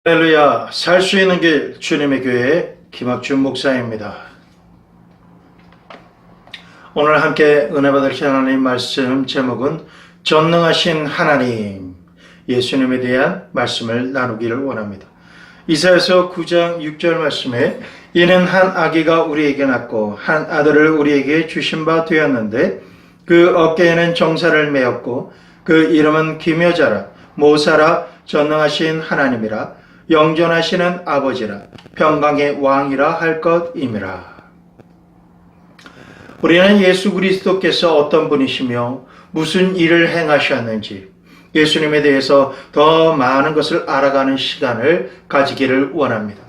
할렐루야, 살 수 있는 길 주님의 교회 김학준 목사입니다. 오늘 함께 은혜 받을 하나님 말씀 제목은 전능하신 하나님, 예수님에 대한 말씀을 나누기를 원합니다. 이사야서 9장 6절 말씀에 이는 한 아기가 우리에게 낳고 한 아들을 우리에게 주신 바 되었는데 그 어깨에는 정사를 메었고 그 이름은 기묘자라 모사라 전능하신 하나님이라 영존하시는 아버지라 평강의 왕이라 할 것임이라. 우리는 예수 그리스도께서 어떤 분이시며 무슨 일을 행하셨는지 예수님에 대해서 더 많은 것을 알아가는 시간을 가지기를 원합니다.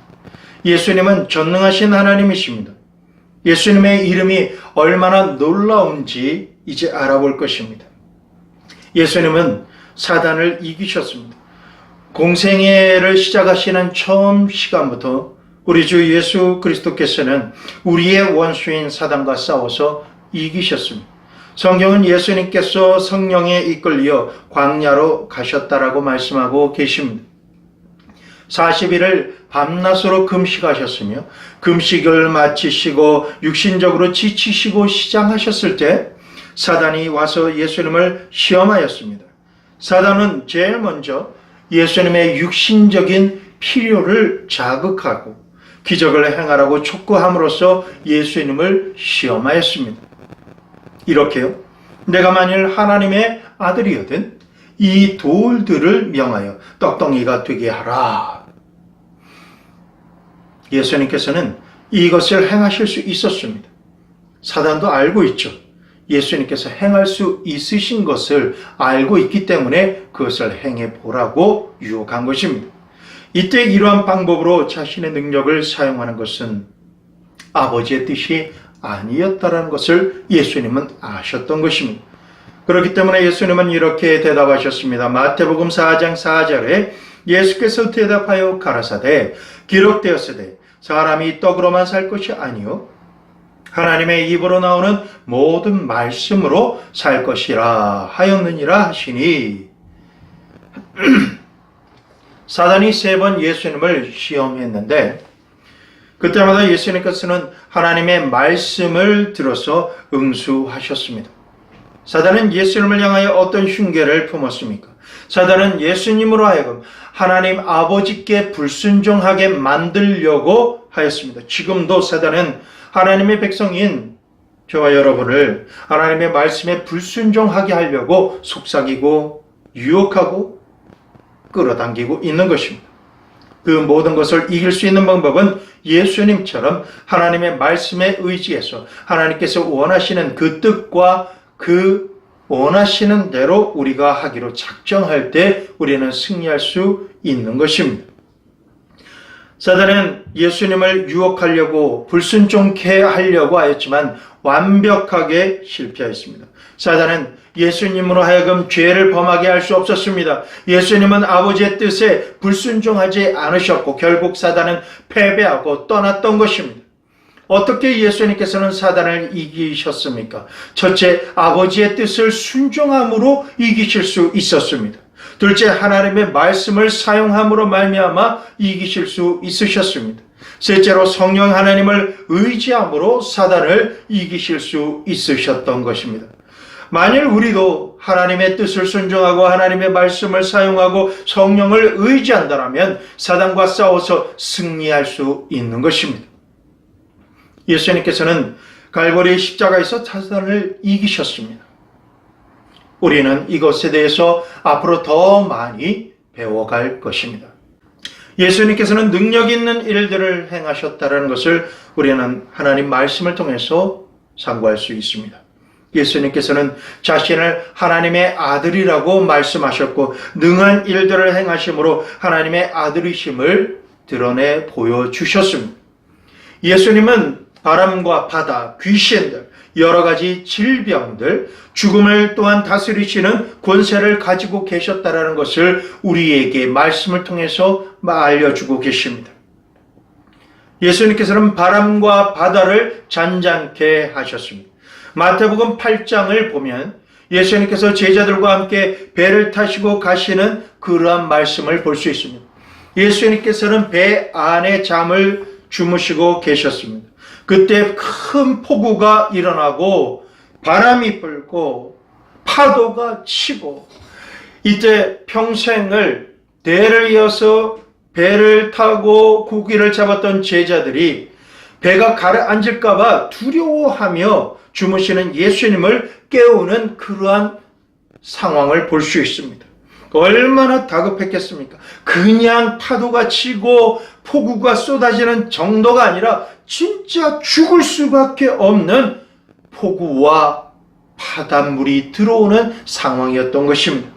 예수님은 전능하신 하나님이십니다. 예수님의 이름이 얼마나 놀라운지 이제 알아볼 것입니다. 예수님은 사단을 이기셨습니다. 공생애를 시작하시는 처음 시간부터 우리 주 예수 그리스도께서는 우리의 원수인 사단과 싸워서 이기셨습니다. 성경은 예수님께서 성령에 이끌려 광야로 가셨다라고 말씀하고 계십니다. 40일을 밤낮으로 금식하셨으며 금식을 마치시고 육신적으로 지치시고 시장하셨을 때 사단이 와서 예수님을 시험하였습니다. 사단은 제일 먼저 예수님의 육신적인 필요를 자극하고 기적을 행하라고 촉구함으로써 예수님을 시험하였습니다. 이렇게요. 내가 만일 하나님의 아들이거든 이 돌들을 명하여 떡덩이가 되게 하라. 예수님께서는 이것을 행하실 수 있었습니다. 사단도 알고 있죠. 예수님께서 행할 수 있으신 것을 알고 있기 때문에 그것을 행해 보라고 유혹한 것입니다. 이때 이러한 방법으로 자신의 능력을 사용하는 것은 아버지의 뜻이 아니었다는 것을 예수님은 아셨던 것입니다. 그렇기 때문에 예수님은 이렇게 대답하셨습니다. 마태복음 4장 4절에 예수께서 대답하여 가라사대 기록되었으되 사람이 떡으로만 살 것이 아니요 하나님의 입으로 나오는 모든 말씀으로 살 것이라 하였느니라 하시니 사단이 3번 예수님을 시험했는데 그때마다 예수님께서는 하나님의 말씀을 들어서 응수하셨습니다. 사단은 예수님을 향하여 어떤 흉계를 품었습니까? 사단은 예수님으로 하여금 하나님 아버지께 불순종하게 만들려고 하였습니다. 지금도 사단은 하나님의 백성인 저와 여러분을 하나님의 말씀에 불순종하게 하려고 속삭이고 유혹하고 끌어당기고 있는 것입니다. 그 모든 것을 이길 수 있는 방법은 예수님처럼 하나님의 말씀에 의지해서 하나님께서 원하시는 그 뜻과 그 원하시는 대로 우리가 하기로 작정할 때 우리는 승리할 수 있는 것입니다. 사단은 예수님을 유혹하려고 불순종케 하려고 하였지만 완벽하게 실패했습니다. 사단은 예수님으로 하여금 죄를 범하게 할 수 없었습니다. 예수님은 아버지의 뜻에 불순종하지 않으셨고 결국 사단은 패배하고 떠났던 것입니다. 어떻게 예수님께서는 사단을 이기셨습니까? 첫째, 아버지의 뜻을 순종함으로 이기실 수 있었습니다. 둘째, 하나님의 말씀을 사용함으로 말미암아 이기실 수 있으셨습니다. 셋째로, 성령 하나님을 의지함으로 사단을 이기실 수 있으셨던 것입니다. 만일 우리도 하나님의 뜻을 순종하고 하나님의 말씀을 사용하고 성령을 의지한다면 사단과 싸워서 승리할 수 있는 것입니다. 예수님께서는 갈보리 십자가에서 사단을 이기셨습니다. 우리는 이것에 대해서 앞으로 더 많이 배워갈 것입니다. 예수님께서는 능력 있는 일들을 행하셨다는 것을 우리는 하나님 말씀을 통해서 상고할 수 있습니다. 예수님께서는 자신을 하나님의 아들이라고 말씀하셨고 능한 일들을 행하심으로 하나님의 아들이심을 드러내 보여주셨습니다. 예수님은 바람과 바다, 귀신들, 여러 가지 질병들, 죽음을 또한 다스리시는 권세를 가지고 계셨다는 것을 우리에게 말씀을 통해서 알려주고 계십니다. 예수님께서는 바람과 바다를 잔잔케 하셨습니다. 마태복음 8장을 보면 예수님께서 제자들과 함께 배를 타시고 가시는 그러한 말씀을 볼 수 있습니다. 예수님께서는 배 안에 잠을 주무시고 계셨습니다. 그때 큰 폭우가 일어나고 바람이 불고 파도가 치고, 이때 평생을 대를 이어서 배를 타고 고기를 잡았던 제자들이 배가 가라앉을까봐 두려워하며 주무시는 예수님을 깨우는 그러한 상황을 볼 수 있습니다. 얼마나 다급했겠습니까? 그냥 파도가 치고 폭우가 쏟아지는 정도가 아니라 진짜 죽을 수밖에 없는 폭우와 바닷물이 들어오는 상황이었던 것입니다.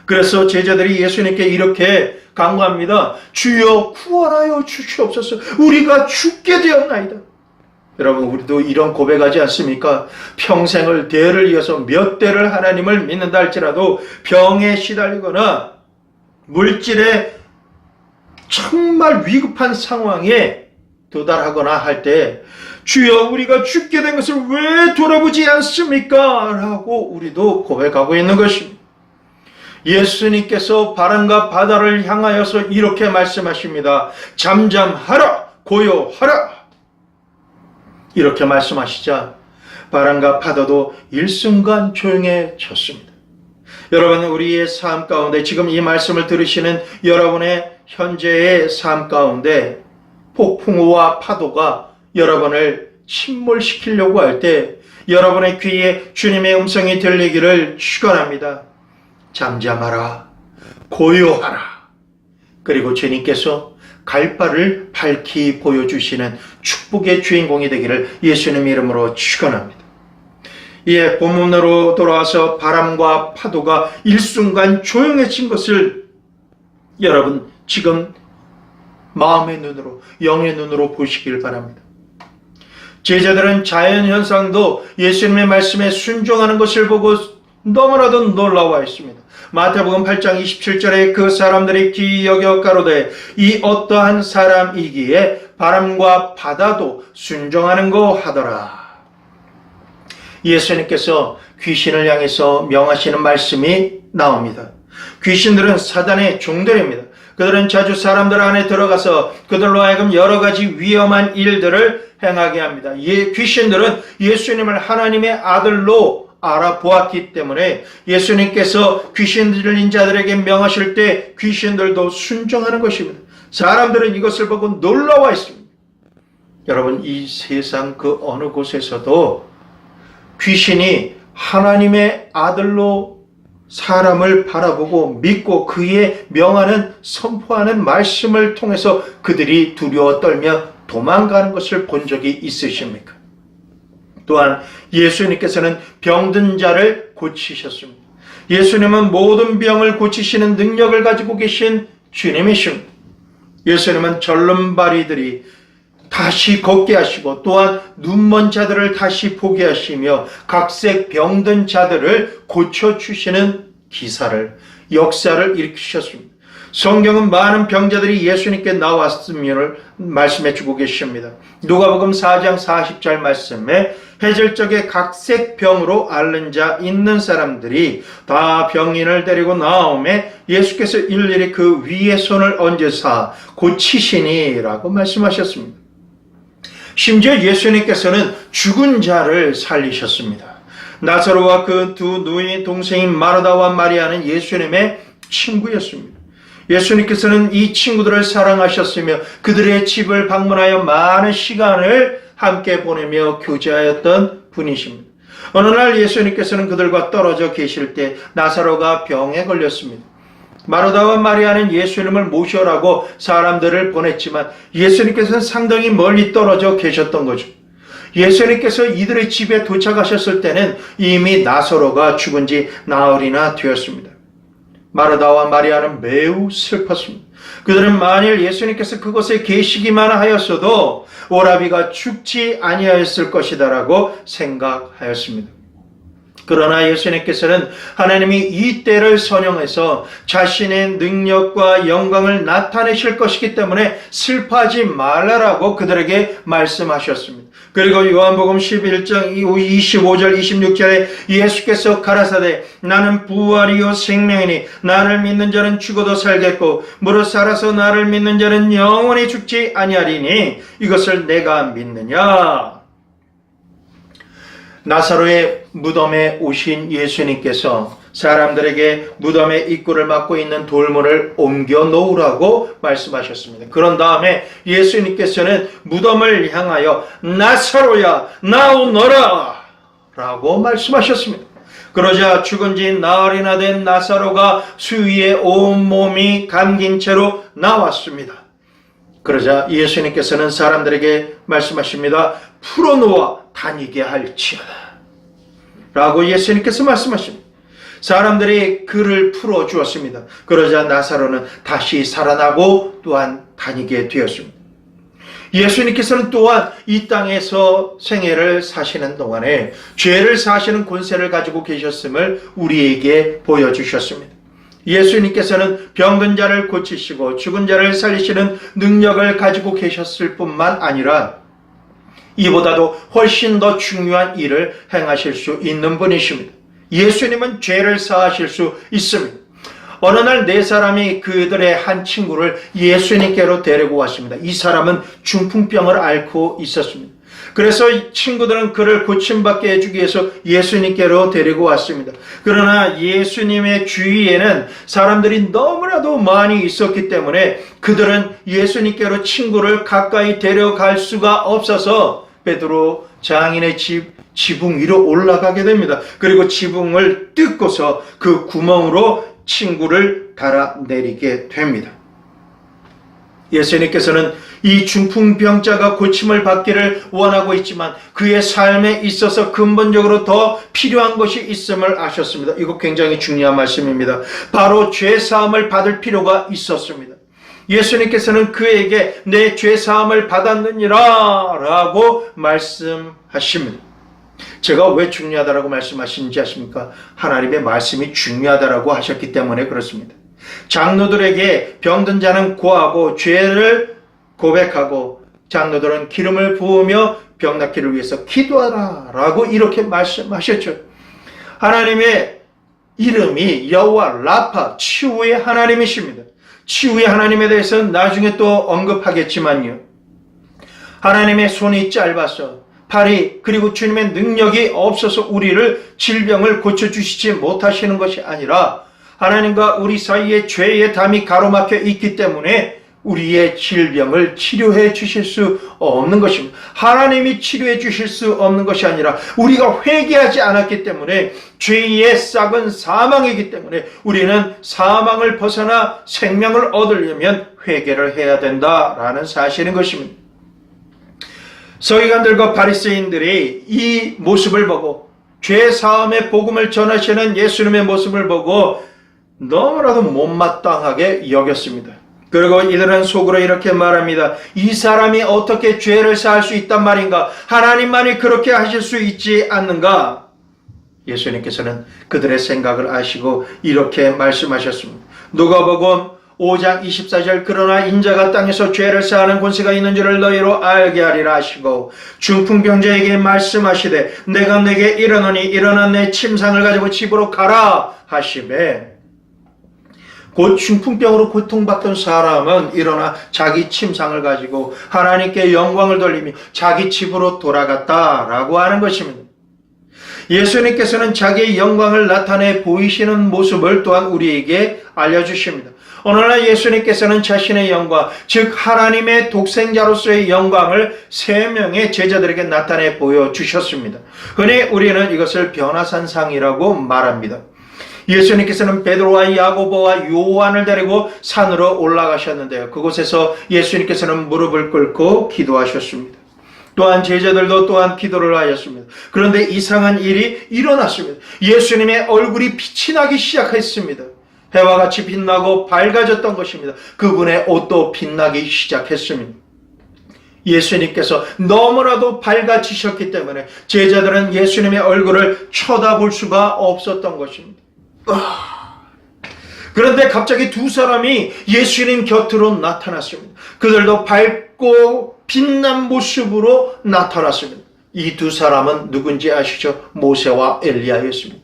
그래서 제자들이 예수님께 이렇게 간구합니다. 주여 구원하여 주시옵소서. 우리가 죽게 되었나이다. 여러분, 우리도 이런 고백하지 않습니까? 평생을 대를 이어서 몇 대를 하나님을 믿는다 할지라도 병에 시달리거나 물질에 정말 위급한 상황에 도달하거나 할 때 주여 우리가 죽게 된 것을 왜 돌아보지 않습니까? 라고 우리도 고백하고 있는 것입니다. 예수님께서 바람과 바다를 향하여서 이렇게 말씀하십니다. 잠잠하라, 고요하라. 이렇게 말씀하시자 바람과 파도도 일순간 조용해졌습니다. 여러분, 우리의 삶 가운데 지금 이 말씀을 들으시는 여러분의 현재의 삶 가운데 폭풍우와 파도가 여러분을 침몰시키려고 할 때 여러분의 귀에 주님의 음성이 들리기를 축원합니다. 잠잠하라, 고요하라. 그리고 주님께서 갈 바를 밝히 보여주시는 축복의 주인공이 되기를 예수님 이름으로 축원합니다. 이에 본문으로 돌아와서 바람과 파도가 일순간 조용해진 것을 여러분 지금 마음의 눈으로, 영의 눈으로 보시길 바랍니다. 제자들은 자연현상도 예수님의 말씀에 순종하는 것을 보고 너무나도 놀라워 했습니다. 마태복음 8장 27절에 그 사람들이 귀히 여겨 가로되 이 어떠한 사람이기에 바람과 바다도 순종하는고 하더라. 예수님께서 귀신을 향해서 명하시는 말씀이 나옵니다. 귀신들은 사단의 종들입니다. 그들은 자주 사람들 안에 들어가서 그들로 하여금 여러 가지 위험한 일들을 행하게 합니다. 귀신들은 예수님을 하나님의 아들로 알아보았기 때문에 예수님께서 귀신 들린 자들에게 명하실 때 귀신들도 순종하는 것입니다. 사람들은 이것을 보고 놀라워 했습니다. 여러분, 이 세상 그 어느 곳에서도 귀신이 하나님의 아들로 사람을 바라보고 믿고 그의 명하는 선포하는 말씀을 통해서 그들이 두려워 떨며 도망가는 것을 본 적이 있으십니까? 또한 예수님께서는 병든 자를 고치셨습니다. 예수님은 모든 병을 고치시는 능력을 가지고 계신 주님이십니다. 예수님은 절름발이들이 다시 걷게 하시고 또한 눈먼 자들을 다시 보게 하시며 각색 병든 자들을 고쳐주시는 기사를, 역사를 일으키셨습니다. 성경은 많은 병자들이 예수님께 나왔음을 말씀해 주고 계십니다. 누가복음 4장 40절 말씀에 해질적에 각색 병으로 앓는 자 있는 사람들이 다 병인을 데리고 나오매 예수께서 일일이 그 위에 손을 얹으사 고치시니라고 말씀하셨습니다. 심지어 예수님께서는 죽은 자를 살리셨습니다. 나사로와 그 두 누이 동생인 마르다와 마리아는 예수님의 친구였습니다. 예수님께서는 이 친구들을 사랑하셨으며 그들의 집을 방문하여 많은 시간을 함께 보내며 교제하였던 분이십니다. 어느 날 예수님께서는 그들과 떨어져 계실 때 나사로가 병에 걸렸습니다. 마르다와 마리아는 예수님을 모셔라고 사람들을 보냈지만 예수님께서는 상당히 멀리 떨어져 계셨던 거죠. 예수님께서 이들의 집에 도착하셨을 때는 이미 나사로가 죽은 지 나흘이나 되었습니다. 마르다와 마리아는 매우 슬펐습니다. 그들은 만일 예수님께서 그곳에 계시기만 하였어도 오라비가 죽지 아니하였을 것이다라고 생각하였습니다. 그러나 예수님께서는 하나님이 이 때를 선용해서 자신의 능력과 영광을 나타내실 것이기 때문에 슬퍼하지 말라라고 그들에게 말씀하셨습니다. 그리고 요한복음 11장 25절 26절에 예수께서 가라사대 나는 부활이요 생명이니 나를 믿는 자는 죽어도 살겠고 무릇 살아서 나를 믿는 자는 영원히 죽지 아니하리니 이것을 내가 믿느냐. 나사로의 무덤에 오신 예수님께서 사람들에게 무덤의 입구를 막고 있는 돌문을 옮겨 놓으라고 말씀하셨습니다. 그런 다음에 예수님께서는 무덤을 향하여 나사로야 나오너라 라고 말씀하셨습니다. 그러자 죽은 지 나흘이나 된 나사로가 수위에 온몸이 감긴 채로 나왔습니다. 그러자 예수님께서는 사람들에게 말씀하십니다. 풀어놓아 다니게 할지어다 라고 예수님께서 말씀하십니다. 사람들이 그를 풀어주었습니다. 그러자 나사로는 다시 살아나고 또한 다니게 되었습니다. 예수님께서는 또한 이 땅에서 생애를 사시는 동안에 죄를 사시는 권세를 가지고 계셨음을 우리에게 보여주셨습니다. 예수님께서는 병든 자를 고치시고 죽은 자를 살리시는 능력을 가지고 계셨을 뿐만 아니라 이보다도 훨씬 더 중요한 일을 행하실 수 있는 분이십니다. 예수님은 죄를 사하실 수 있습니다. 어느 날 네 사람이 그들의 한 친구를 예수님께로 데리고 왔습니다. 이 사람은 중풍병을 앓고 있었습니다. 그래서 친구들은 그를 고침받게 해주기 위해서 예수님께로 데리고 왔습니다. 그러나 예수님의 주위에는 사람들이 너무나도 많이 있었기 때문에 그들은 예수님께로 친구를 가까이 데려갈 수가 없어서 베드로 장인의 지붕 위로 올라가게 됩니다. 그리고 지붕을 뜯고서 그 구멍으로 친구를 달아내리게 됩니다. 예수님께서는 이 중풍병자가 고침을 받기를 원하고 있지만 그의 삶에 있어서 근본적으로 더 필요한 것이 있음을 아셨습니다. 이거 굉장히 중요한 말씀입니다. 바로 죄사함을 받을 필요가 있었습니다. 예수님께서는 그에게 내 죄사함을 받았느니라 라고 말씀하십니다. 제가 왜 중요하다라고 말씀하시는지 아십니까? 하나님의 말씀이 중요하다라고 하셨기 때문에 그렇습니다. 장로들에게 병든 자는 고하고 죄를 고백하고 장로들은 기름을 부으며 병 낫기를 위해서 기도하라 라고 이렇게 말씀하셨죠. 하나님의 이름이 여호와 라파 치유의 하나님이십니다. 치유의 하나님에 대해서는 나중에 또 언급하겠지만요. 하나님의 손이 짧아서 팔이 그리고 주님의 능력이 없어서 우리를 질병을 고쳐주시지 못하시는 것이 아니라 하나님과 우리 사이에 죄의 담이 가로막혀 있기 때문에 우리의 질병을 치료해 주실 수 없는 것입니다. 하나님이 치료해 주실 수 없는 것이 아니라 우리가 회개하지 않았기 때문에 죄의 싹은 사망이기 때문에 우리는 사망을 벗어나 생명을 얻으려면 회개를 해야 된다라는 사실인 것입니다. 서기관들과 바리새인들이 이 모습을 보고 죄 사함의 복음을 전하시는 예수님의 모습을 보고 너무나도 못마땅하게 여겼습니다. 그리고 이들은 속으로 이렇게 말합니다. 이 사람이 어떻게 죄를 사할 수 있단 말인가? 하나님만이 그렇게 하실 수 있지 않는가? 예수님께서는 그들의 생각을 아시고 이렇게 말씀하셨습니다. 누가복음 5장 24절 그러나 인자가 땅에서 죄를 사하는 권세가 있는 줄을 너희로 알게 하리라 하시고 중풍병자에게 말씀하시되 내가 내게 이르노니 일어나 내 침상을 가지고 집으로 가라 하시매 곧 중풍병으로 고통받던 사람은 일어나 자기 침상을 가지고 하나님께 영광을 돌리며 자기 집으로 돌아갔다라고 하는 것입니다. 예수님께서는 자기의 영광을 나타내 보이시는 모습을 또한 우리에게 알려주십니다. 오늘날 예수님께서는 자신의 영광, 즉 하나님의 독생자로서의 영광을 세 명의 제자들에게 나타내 보여주셨습니다. 흔히 우리는 이것을 변화산상이라고 말합니다. 예수님께서는 베드로와 야고보와 요한을 데리고 산으로 올라가셨는데요. 그곳에서 예수님께서는 무릎을 꿇고 기도하셨습니다. 또한 제자들도 또한 기도를 하였습니다. 그런데 이상한 일이 일어났습니다. 예수님의 얼굴이 빛이 나기 시작했습니다. 해와 같이 빛나고 밝아졌던 것입니다. 그분의 옷도 빛나기 시작했습니다. 예수님께서 너무나도 밝아지셨기 때문에 제자들은 예수님의 얼굴을 쳐다볼 수가 없었던 것입니다. 그런데 갑자기 두 사람이 예수님 곁으로 나타났습니다. 그들도 밝고 빛난 모습으로 나타났습니다. 이 두 사람은 누군지 아시죠? 모세와 엘리야였습니다.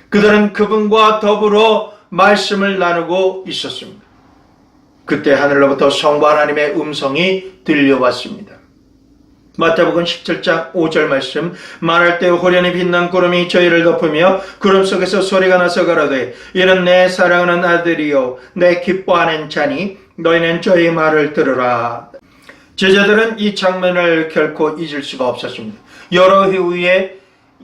그들은 그분과 더불어 말씀을 나누고 있었습니다. 그때 하늘로부터 성부 하나님의 음성이 들려왔습니다. 마태복음 17장 5절 말씀, 말할 때 호련히 빛난 구름이 저희를 덮으며 구름 속에서 소리가 나서 가로되 이는 내 사랑하는 아들이요 내 기뻐하는 자니 너희는 저희 말을 들으라. 제자들은 이 장면을 결코 잊을 수가 없었습니다. 여러 해 후에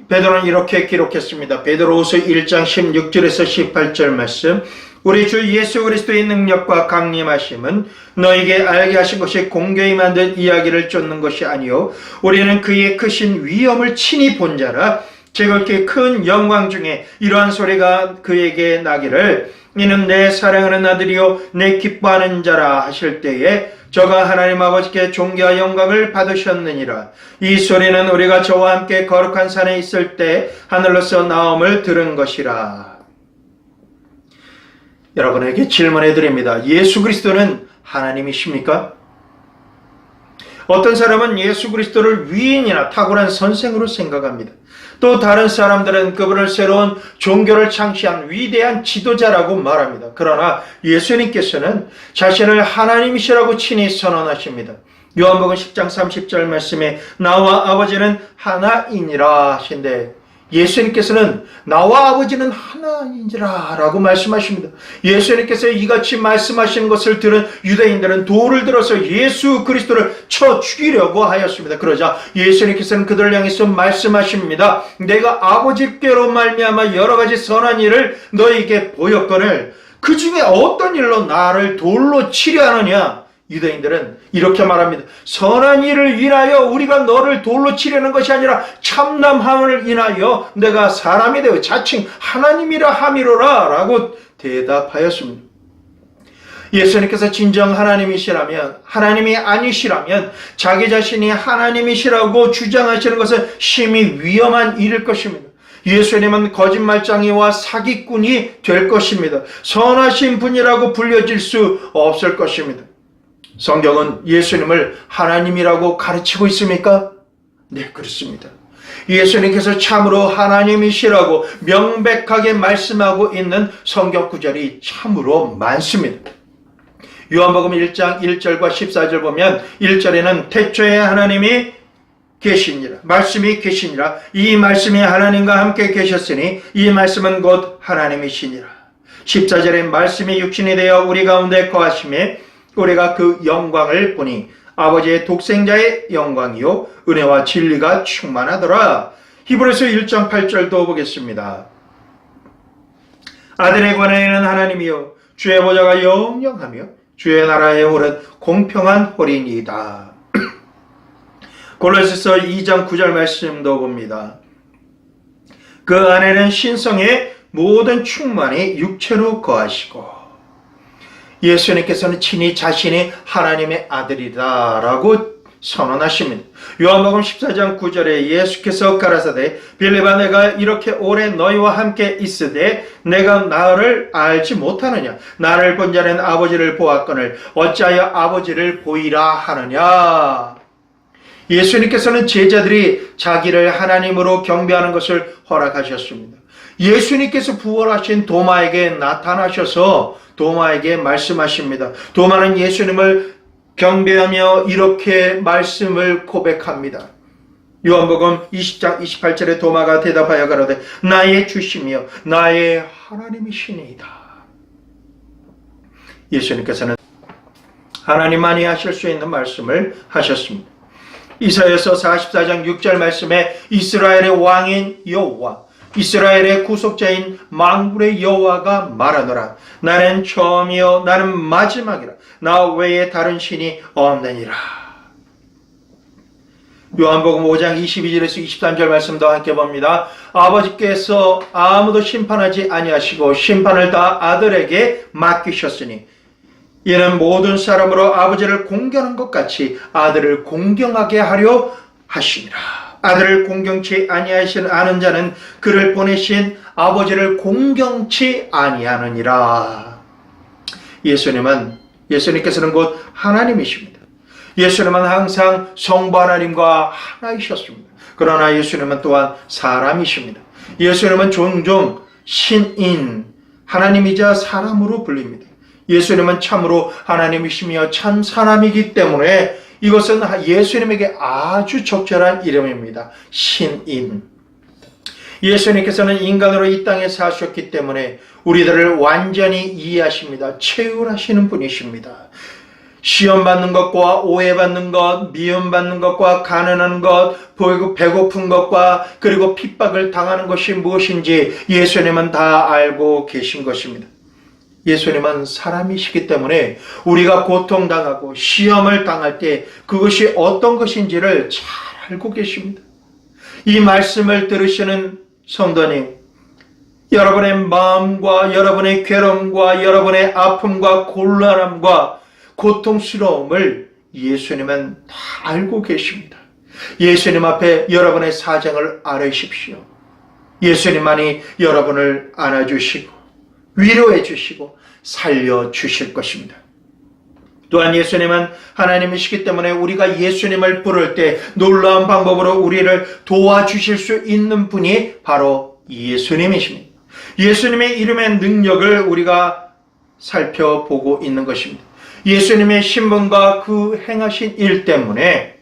베드로는 이렇게 기록했습니다. 베드로후서 1장 16절에서 18절 말씀, 우리 주 예수 그리스도의 능력과 강림하심은 너에게 알게 하신 것이 공교히 만든 이야기를 쫓는 것이 아니요 우리는 그의 크신 위엄을 친히 본 자라. 제각기 큰 영광 중에 이러한 소리가 그에게 나기를 이는 내 사랑하는 아들이요 내 기뻐하는 자라 하실 때에 저가 하나님 아버지께 존귀와 영광을 받으셨느니라. 이 소리는 우리가 저와 함께 거룩한 산에 있을 때 하늘로서 나옴을 들은 것이라. 여러분에게 질문해 드립니다. 예수 그리스도는 하나님이십니까? 어떤 사람은 예수 그리스도를 위인이나 탁월한 선생으로 생각합니다. 또 다른 사람들은 그분을 새로운 종교를 창시한 위대한 지도자라고 말합니다. 그러나 예수님께서는 자신을 하나님이시라고 친히 선언하십니다. 요한복음 10장 30절 말씀에 나와 아버지는 하나이니라 하신데 예수님께서는 나와 아버지는 하나이니라 라고 말씀하십니다. 예수님께서 이같이 말씀하시는 것을 들은 유대인들은 돌을 들어서 예수 그리스도를 쳐 죽이려고 하였습니다. 그러자 예수님께서는 그들을 향해서 말씀하십니다. 내가 아버지께로 말미암아 여러 가지 선한 일을 너희에게 보였거늘 그 중에 어떤 일로 나를 돌로 치려 하느냐. 유대인들은 이렇게 말합니다. 선한 일을 인하여 우리가 너를 돌로 치려는 것이 아니라 참남함을 인하여 내가 사람이 되어 자칭 하나님이라 함이로라 라고 대답하였습니다. 예수님께서 진정 하나님이시라면, 하나님이 아니시라면 자기 자신이 하나님이시라고 주장하시는 것은 심히 위험한 일일 것입니다. 예수님은 거짓말장이와 사기꾼이 될 것입니다. 선하신 분이라고 불려질 수 없을 것입니다. 성경은 예수님을 하나님이라고 가르치고 있습니까? 네, 그렇습니다. 예수님께서 참으로 하나님이시라고 명백하게 말씀하고 있는 성경 구절이 참으로 많습니다. 요한복음 1장 1절과 14절 보면 1절에는 태초에 하나님이 계시니라, 말씀이 계시니라, 이 말씀이 하나님과 함께 계셨으니 이 말씀은 곧 하나님이시니라. 14절에 말씀이 육신이 되어 우리 가운데 거하심에 우리가 그 영광을 보니 아버지의 독생자의 영광이요 은혜와 진리가 충만하더라. 히브리서 1장 8절도 보겠습니다. 아들에 관하여는 하나님이요 주의 보좌가 영영하며 주의 나라의 영혼은 공평한 호리니이다. 골로새서 2장 9절 말씀도 봅니다. 그 안에는 신성의 모든 충만이 육체로 거하시고 예수님께서는 친히 자신이 하나님의 아들이다라고 선언하십니다. 요한복음 14장 9절에 예수께서 가라사대 빌립아 내가 이렇게 오래 너희와 함께 있으되 내가 나를 알지 못하느냐 나를 본 자는 아버지를 보았거늘 어찌하여 아버지를 보이라 하느냐. 예수님께서는 제자들이 자기를 하나님으로 경배하는 것을 허락하셨습니다. 예수님께서 부활하신 도마에게 나타나셔서 도마에게 말씀하십니다. 도마는 예수님을 경배하며 이렇게 말씀을 고백합니다. 요한복음 20장 28절에 도마가 대답하여 가로되 나의 주시며 나의 하나님이시니이다. 예수님께서는 하나님만이 하실 수 있는 말씀을 하셨습니다. 이사야서 44장 6절 말씀에 이스라엘의 왕인 여호와 이스라엘의 구속자인 만군의 여호와가 말하노라 나는 처음이요 나는 마지막이라 나 외에 다른 신이 없느니라. 요한복음 5장 22절에서 23절 말씀도 함께 봅니다. 아버지께서 아무도 심판하지 아니하시고 심판을 다 아들에게 맡기셨으니 이는 모든 사람으로 아버지를 공경하는 것 같이 아들을 공경하게 하려 하심이라. 아들을 공경치 아니하신 아는 자는 그를 보내신 아버지를 공경치 아니하느니라. 예수님께서는 곧 하나님이십니다. 예수님은 항상 성부 하나님과 하나이셨습니다. 그러나 예수님은 또한 사람이십니다. 예수님은 종종 신인, 하나님이자 사람으로 불립니다. 예수님은 참으로 하나님이시며 참 사람이기 때문에 이것은 예수님에게 아주 적절한 이름입니다. 신인. 예수님께서는 인간으로 이 땅에 사셨기 때문에 우리들을 완전히 이해하십니다. 체휼하시는 분이십니다. 시험받는 것과 오해받는 것, 미움받는 것과 가난한 것, 배고픈 것과 그리고 핍박을 당하는 것이 무엇인지 예수님은 다 알고 계신 것입니다. 예수님은 사람이시기 때문에 우리가 고통당하고 시험을 당할 때 그것이 어떤 것인지를 잘 알고 계십니다. 이 말씀을 들으시는 성도님, 여러분의 마음과 여러분의 괴로움과 여러분의 아픔과 곤란함과 고통스러움을 예수님은 다 알고 계십니다. 예수님 앞에 여러분의 사정을 아뢰십시오. 예수님만이 여러분을 안아주시고 위로해 주시고 살려주실 것입니다. 또한 예수님은 하나님이시기 때문에 우리가 예수님을 부를 때 놀라운 방법으로 우리를 도와주실 수 있는 분이 바로 예수님이십니다. 예수님의 이름의 능력을 우리가 살펴보고 있는 것입니다. 예수님의 신분과 그 행하신 일 때문에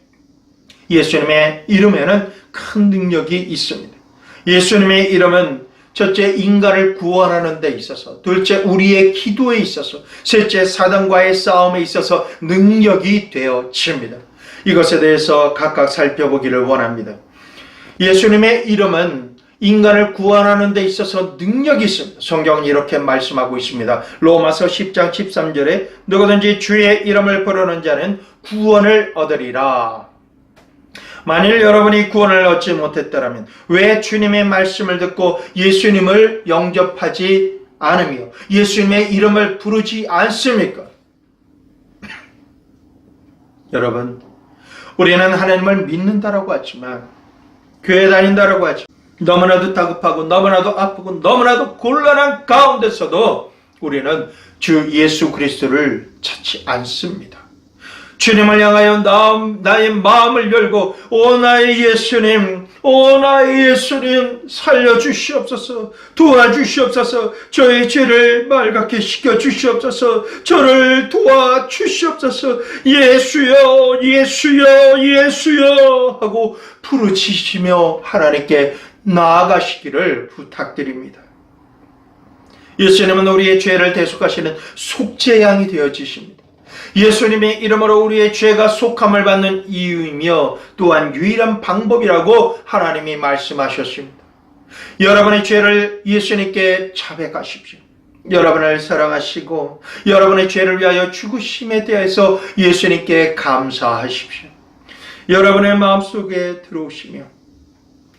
예수님의 이름에는 큰 능력이 있습니다. 예수님의 이름은 첫째, 인간을 구원하는 데 있어서, 둘째, 우리의 기도에 있어서, 셋째, 사단과의 싸움에 있어서 능력이 되어집니다. 이것에 대해서 각각 살펴보기를 원합니다. 예수님의 이름은 인간을 구원하는 데 있어서 능력이 있습니다. 성경은 이렇게 말씀하고 있습니다. 로마서 10장 13절에 누구든지 주의 이름을 부르는 자는 구원을 얻으리라. 만일 여러분이 구원을 얻지 못했다면 왜 주님의 말씀을 듣고 예수님을 영접하지 않으며 예수님의 이름을 부르지 않습니까? 여러분, 우리는 하나님을 믿는다라고 하지만, 교회 다닌다라고 하지만, 너무나도 다급하고 너무나도 아프고 너무나도 곤란한 가운데서도 우리는 주 예수 그리스도를 찾지 않습니다. 주님을 향하여 나의 마음을 열고 오 나의 예수님, 오 나의 예수님 살려주시옵소서, 도와주시옵소서, 저의 죄를 말갛게 씻겨주시옵소서, 저를 도와주시옵소서, 예수여 예수여 예수여 하고 부르짖으며 하나님께 나아가시기를 부탁드립니다. 예수님은 우리의 죄를 대속하시는 속죄양이 되어지십니다. 예수님의 이름으로 우리의 죄가 속함을 받는 이유이며 또한 유일한 방법이라고 하나님이 말씀하셨습니다. 여러분의 죄를 예수님께 자백하십시오. 여러분을 사랑하시고 여러분의 죄를 위하여 죽으심에 대해서 예수님께 감사하십시오. 여러분의 마음속에 들어오시며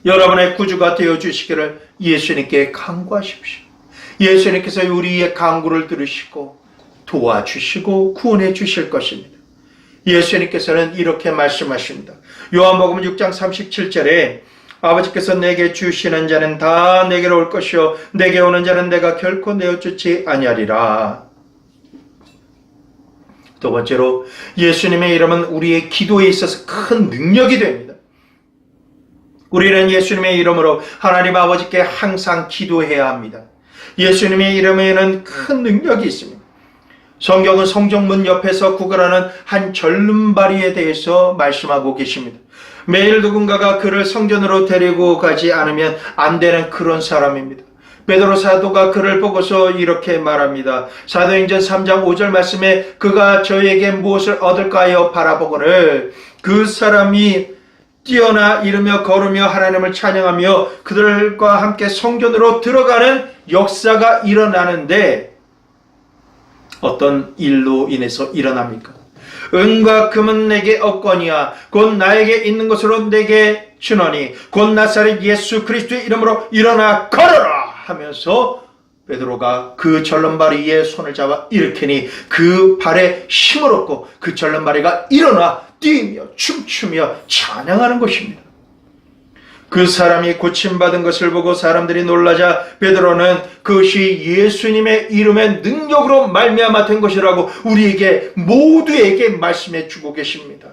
여러분의 구주가 되어주시기를 예수님께 간구하십시오. 예수님께서 우리의 간구를 들으시고 도와주시고 구원해 주실 것입니다. 예수님께서는 이렇게 말씀하십니다. 요한복음 6장 37절에 아버지께서 내게 주시는 자는 다 내게로 올 것이요 내게 오는 자는 내가 결코 내어주지 아니하리라. 두 번째로 예수님의 이름은 우리의 기도에 있어서 큰 능력이 됩니다. 우리는 예수님의 이름으로 하나님 아버지께 항상 기도해야 합니다. 예수님의 이름에는 큰 능력이 있습니다. 성경은 성경문 옆에서 구걸하는 한 절름발이에 대해서 말씀하고 계십니다. 매일 누군가가 그를 성전으로 데리고 가지 않으면 안 되는 그런 사람입니다. 베드로 사도가 그를 보고서 이렇게 말합니다. 사도행전 3장 5절 말씀에 그가 저에게 무엇을 얻을까요 바라보거늘 그 사람이 뛰어나 이르며 걸으며 하나님을 찬양하며 그들과 함께 성전으로 들어가는 역사가 일어나는데 어떤 일로 인해서 일어납니까? 은과 금은 내게 없거니와 곧 나에게 있는 것으로 내게 주노니 곧 나사렛 예수 그리스도의 이름으로 일어나 걸어라 하면서 베드로가 그 절름발이의 손을 잡아 일으키니 그 발에 힘을 얻고 그 절름발이가 일어나 뛰며 춤추며 찬양하는 것입니다. 그 사람이 고침받은 것을 보고 사람들이 놀라자 베드로는 그것이 예수님의 이름의 능력으로 말미암아 된 것이라고 우리에게 모두에게 말씀해 주고 계십니다.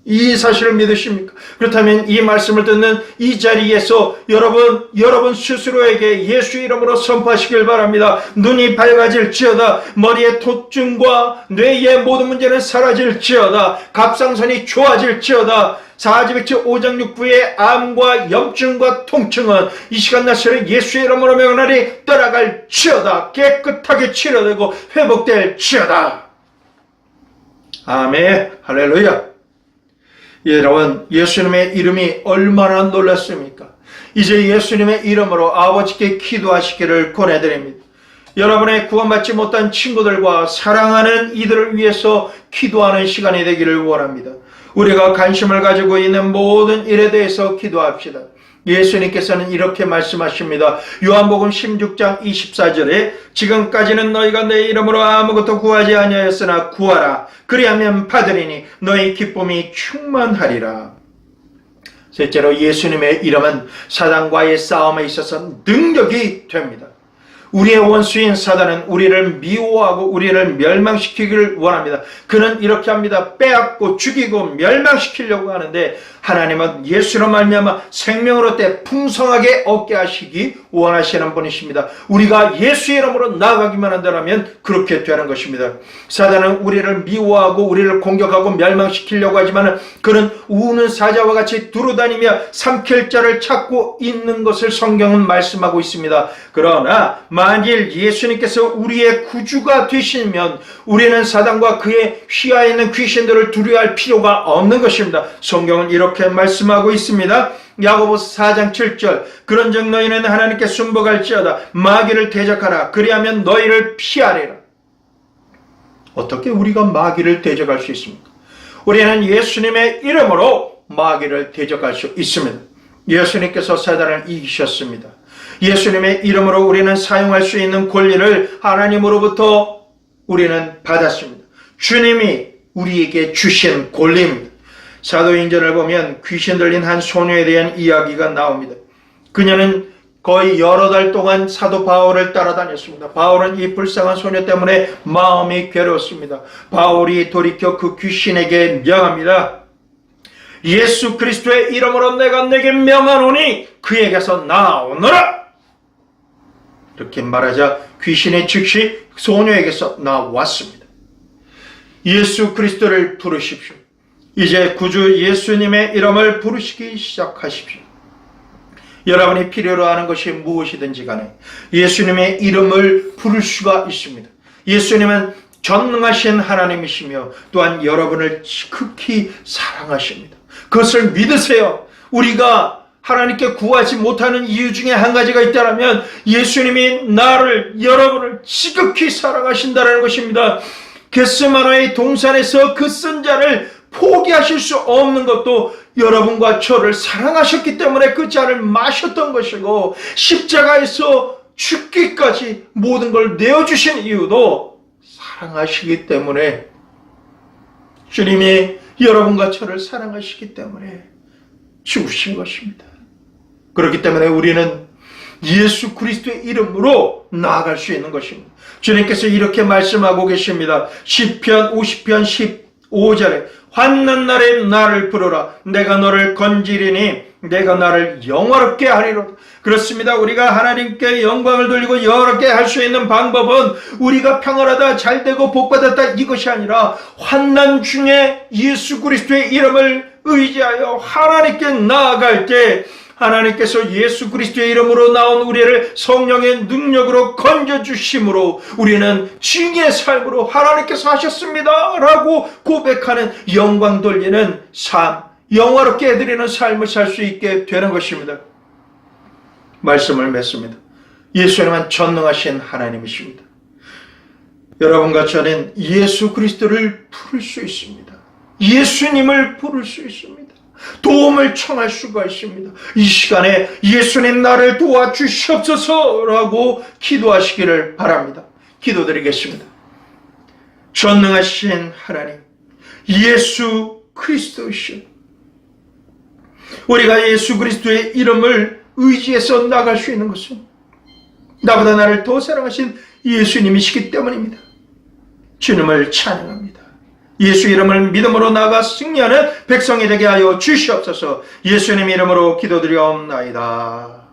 이 사실을 믿으십니까? 그렇다면 이 말씀을 듣는 이 자리에서 여러분 스스로에게 예수 이름으로 선포하시길 바랍니다. 눈이 밝아질지어다. 머리의 통증과 뇌의 모든 문제는 사라질지어다. 갑상선이 좋아질지어다. 사지백체 오장육부의 암과 염증과 통증은 이 시간 날씨를 예수의 이름으로 명하니 떠나갈지어다. 깨끗하게 치료되고 회복될지어다. 아멘. 할렐루야. 여러분, 예수님의 이름이 얼마나 놀랐습니까? 이제 예수님의 이름으로 아버지께 기도하시기를 권해드립니다. 여러분의 구원받지 못한 친구들과 사랑하는 이들을 위해서 기도하는 시간이 되기를 원합니다. 우리가 관심을 가지고 있는 모든 일에 대해서 기도합시다. 예수님께서는 이렇게 말씀하십니다. 요한복음 16장 24절에 지금까지는 너희가 내 이름으로 아무것도 구하지 아니하였으나 구하라. 그리하면 받으리니 너희 기쁨이 충만하리라. 셋째로 예수님의 이름은 사단과의 싸움에 있어서 능력이 됩니다. 우리의 원수인 사단은 우리를 미워하고 우리를 멸망시키기를 원합니다. 그는 이렇게 합니다. 빼앗고 죽이고 멸망시키려고 하는데 하나님은 예수로 말미암아 생명을 얻되 풍성하게 얻게 하시기 원하시는 분이십니다. 우리가 예수 이름으로 나아가기만 한다면 그렇게 되는 것입니다. 사단은 우리를 미워하고 우리를 공격하고 멸망시키려고 하지만 그는 우는 사자와 같이 두루다니며 삼킬 자를 찾고 있는 것을 성경은 말씀하고 있습니다. 그러나 만일 예수님께서 우리의 구주가 되시면 우리는 사단과 그의 휘하에 있는 귀신들을 두려워할 필요가 없는 것입니다. 성경은 이렇게 말씀하고 있습니다. 야고보서 4장 7절 그런즉 너희는 하나님께 순복할지어다 마귀를 대적하라 그리하면 너희를 피하리라. 어떻게 우리가 마귀를 대적할 수 있습니까? 우리는 예수님의 이름으로 마귀를 대적할 수 있습니다. 예수님께서 사단을 이기셨습니다. 예수님의 이름으로 우리는 사용할 수 있는 권리를 하나님으로부터 우리는 받았습니다. 주님이 우리에게 주신 권리입니다. 사도행전을 보면 귀신 들린 한 소녀에 대한 이야기가 나옵니다. 그녀는 거의 여러 달 동안 사도 바울을 따라다녔습니다. 바울은 이 불쌍한 소녀 때문에 마음이 괴로웠습니다. 바울이 돌이켜 그 귀신에게 명합니다. 예수 그리스도의 이름으로 내가 내게 명하노니 그에게서 나오너라. 이렇게 말하자 귀신이 즉시 소녀에게서 나왔습니다. 예수 그리스도를 부르십시오. 이제 구주 예수님의 이름을 부르시기 시작하십시오. 여러분이 필요로 하는 것이 무엇이든지 간에 예수님의 이름을 부를 수가 있습니다. 예수님은 전능하신 하나님이시며 또한 여러분을 극히 사랑하십니다. 그것을 믿으세요. 우리가 하나님께 구하지 못하는 이유 중에 한 가지가 있다면 예수님이 나를, 여러분을 지극히 사랑하신다는 것입니다. 겟세마네의 동산에서 그 쓴 잔을 포기하실 수 없는 것도 여러분과 저를 사랑하셨기 때문에 그 잔을 마셨던 것이고 십자가에서 죽기까지 모든 걸 내어주신 이유도 사랑하시기 때문에 주님이 여러분과 저를 사랑하시기 때문에 죽으신 것입니다. 그렇기 때문에 우리는 예수 그리스도의 이름으로 나아갈 수 있는 것입니다. 주님께서 이렇게 말씀하고 계십니다. 시편 50편 15절에 환난 날에 나를 부르라 내가 너를 건지리니 내가 나를 영화롭게 하리로다. 그렇습니다. 우리가 하나님께 영광을 돌리고 영화롭게 할 수 있는 방법은 우리가 평안하다 잘되고 복받았다 이것이 아니라 환난 중에 예수 그리스도의 이름을 의지하여 하나님께 나아갈 때 하나님께서 예수 그리스도의 이름으로 나온 우리를 성령의 능력으로 건져주심으로 우리는 징의 삶으로 하나님께서 하셨습니다 라고 고백하는 영광 돌리는 삶, 영화롭게 해드리는 삶을 살 수 있게 되는 것입니다. 말씀을 맺습니다. 예수님은 전능하신 하나님이십니다. 여러분과 저는 예수 그리스도를 부를 수 있습니다. 예수님을 부를 수 있습니다. 도움을 청할 수가 있습니다. 이 시간에 예수님 나를 도와주시옵소서라고 기도하시기를 바랍니다. 기도드리겠습니다. 전능하신 하나님, 예수 그리스도이시여, 우리가 예수 그리스도의 이름을 의지해서 나갈 수 있는 것은 나보다 나를 더 사랑하신 예수님이시기 때문입니다. 주님을 찬양합니다. 예수 이름을 믿음으로 나아가 승리하는 백성이 되게 하여 주시옵소서. 예수님 이름으로 기도드리옵나이다.